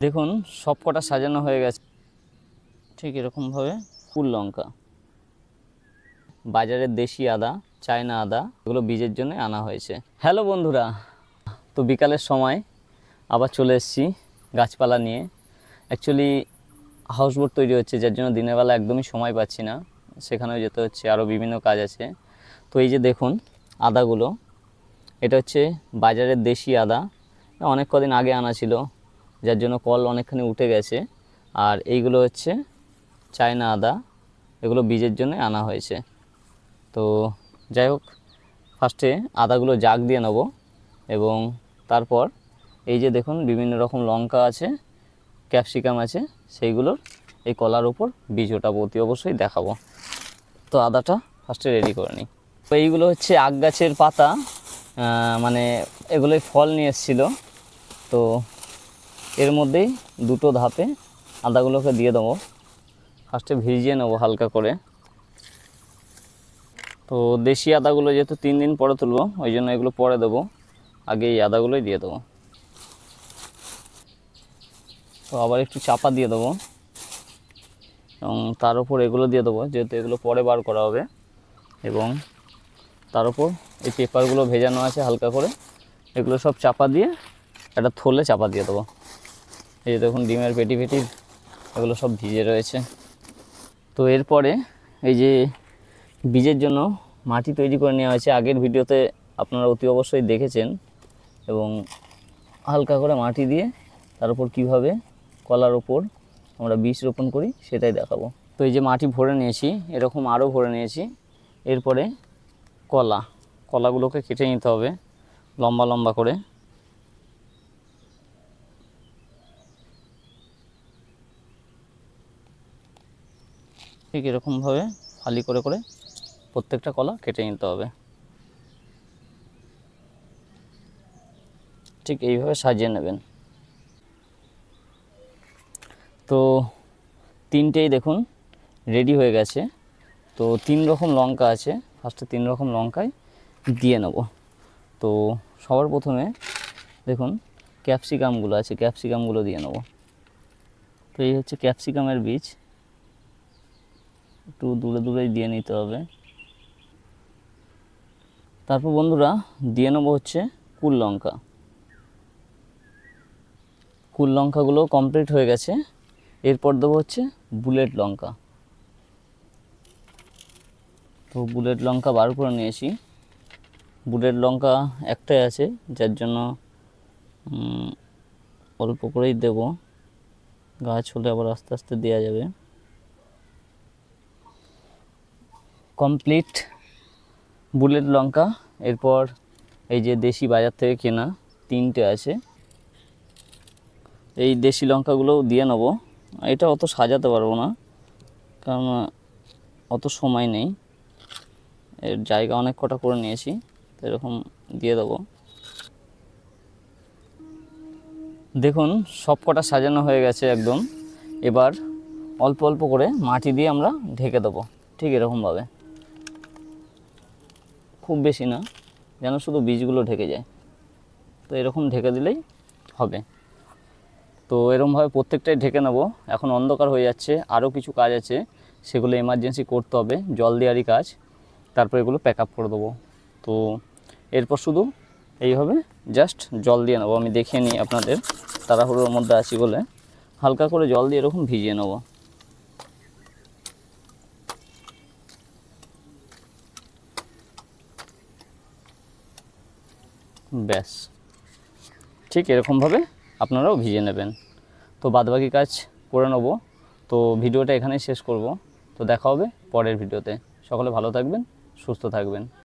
দেখুন সব কটা সাজানো হয়ে গেছে ঠিক এরকমভাবে। ফুল লঙ্কা, বাজারের দেশি আদা, চায়না আদা, এগুলো বীজের জন্য আনা হয়েছে। হ্যালো বন্ধুরা, তো বিকালের সময় আবার চলে এসেছি গাছপালা নিয়ে। অ্যাকচুয়ালি হাউসবোট তৈরি হচ্ছে, যার জন্য দিনের বেলা একদমই সময় পাচ্ছি না, সেখানেও যেতে হচ্ছে, আরও বিভিন্ন কাজ আছে। তো এই যে দেখুন আদাগুলো, এটা হচ্ছে বাজারের দেশি আদা, অনেক কদিন আগে আনা ছিল, যার জন্য কল অনেকখানি উঠে গেছে। আর এইগুলো হচ্ছে চায়না আদা, এগুলো বীজের জন্য আনা হয়েছে। তো যাই হোক, ফার্স্টে আদাগুলো জাগ দিয়ে নেব, এবং তারপর এই যে দেখুন বিভিন্ন রকম লঙ্কা আছে, ক্যাপসিকাম আছে, সেইগুলোর এই কলার উপর বীজ ওঠাবো, অতি অবশ্যই দেখাবো। তো আদাটা ফার্স্টে রেডি করে নিই। তো এইগুলো হচ্ছে আগ গাছের পাতা, মানে এগুলোই ফল নিয়ে এসেছিলো। তো এর মধ্যেই দুটো ধাপে আদাগুলোকে দিয়ে দেবো। ফার্স্টে ভিজিয়ে নেবো হালকা করে। তো দেশি আদাগুলো যেহেতু 3 দিন পরে তুলবো, ওই জন্য এগুলো পরে দেবো, আগে এই আদাগুলোই দিয়ে দেবো। তো আবার একটু চাপা দিয়ে দেবো, এবং তার উপর এগুলো দিয়ে দেবো, যেহেতু এগুলো পরে বার করা হবে। এবং তার উপর এই পেপারগুলো ভেজানো আছে হালকা করে, এগুলো সব চাপা দিয়ে একটা থলে চাপা দিয়ে দেবো। এই যে দেখুন ডিমের পেটি পেটি এগুলো সব ভিজে রয়েছে। তো এরপরে এই যে বীজের জন্য মাটি তৈরি করে নেওয়া হয়েছে, আগের ভিডিওতে আপনারা অতি অবশ্যই দেখেছেন। এবং হালকা করে মাটি দিয়ে তার উপর কীভাবে কলার ওপর আমরা বীজ রোপণ করি সেটাই দেখাবো। তো এই যে মাটি ভরে নিয়েছি, এরকম আরও ভরে নিয়েছি। এরপরে কলাগুলোকে কেটে নিতে হবে লম্বা লম্বা করে। ঠিক এরকমভাবে ফালি করে করে প্রত্যেকটা কলা কেটে নিতে হবে। ঠিক এইভাবে সাজিয়ে নেবেন। তো তিনটেই দেখুন রেডি হয়ে গেছে। তো 3 রকম লঙ্কা আছে, ফার্স্টে 3 রকম লঙ্কায় দিয়ে নেব। তো সবার প্রথমে দেখুন ক্যাপসিকামগুলো আছে, ক্যাপসিকামগুলো দিয়ে নেব। তো এই হচ্ছে ক্যাপসিকামের বীজ, একটু দূরে দূরেই দিয়ে নিতে হবে। তারপর বন্ধুরা দিয়ে নেব হচ্ছে কুল লঙ্কা। কুল লঙ্কাগুলো কমপ্লিট হয়ে গেছে। এরপর দেবো হচ্ছে বুলেট লঙ্কা। তো বুলেট লঙ্কা বার করে নিয়েছি। বুলেট লঙ্কা একটাই আছে, যার জন্য অল্প করেই দেব, গাছ হলে আবার আস্তে আস্তে দেওয়া যাবে। কমপ্লিট বুলেট লঙ্কা। এরপর এই যে দেশি বাজার থেকে কেনা 3টে আছে, এই দেশি লঙ্কাগুলোও দিয়ে নেব। এটা অত সাজাতে পারবো না, কারণ অত সময় নেই, এর জায়গা অনেক কটা করে নিয়েছি, তো এরকম দিয়ে দেবো। দেখুন সব কটা সাজানো হয়ে গেছে একদম। এবার অল্প অল্প করে মাটি দিয়ে আমরা ঢেকে দেবো, ঠিক এরকমভাবে, খুব বেশি না, যেন শুধু বীজগুলো ঢেকে যায়। তো এরকম ঢেকে দিলেই হবে। তো এরকমভাবে প্রত্যেকটাই ঢেকে নেব। এখন অন্ধকার হয়ে যাচ্ছে, আরও কিছু কাজ আছে, সেগুলো এমার্জেন্সি করতে হবে, জল দেওয়ারই কাজ। তারপর এগুলো প্যাক আপ করে দেবো। তো এরপর শুধু এইভাবে জাস্ট জল দিয়ে নেবো। আমি দেখিয়ে নিই আপনাদের, তাড়াহুড়োর মধ্যে আছি বলে। হালকা করে জল দিয়ে এরকম ভিজিয়ে নেব। ব্যাস, ঠিক এরকমভাবে আপনারাও ভিজিয়ে নেবেন। তো বাদবাকি কাজ করে নেব। তো ভিডিওটা এখানেই শেষ করব। তো দেখা হবে পরের ভিডিওতে। সকলে ভালো থাকবেন, সুস্থ থাকবেন।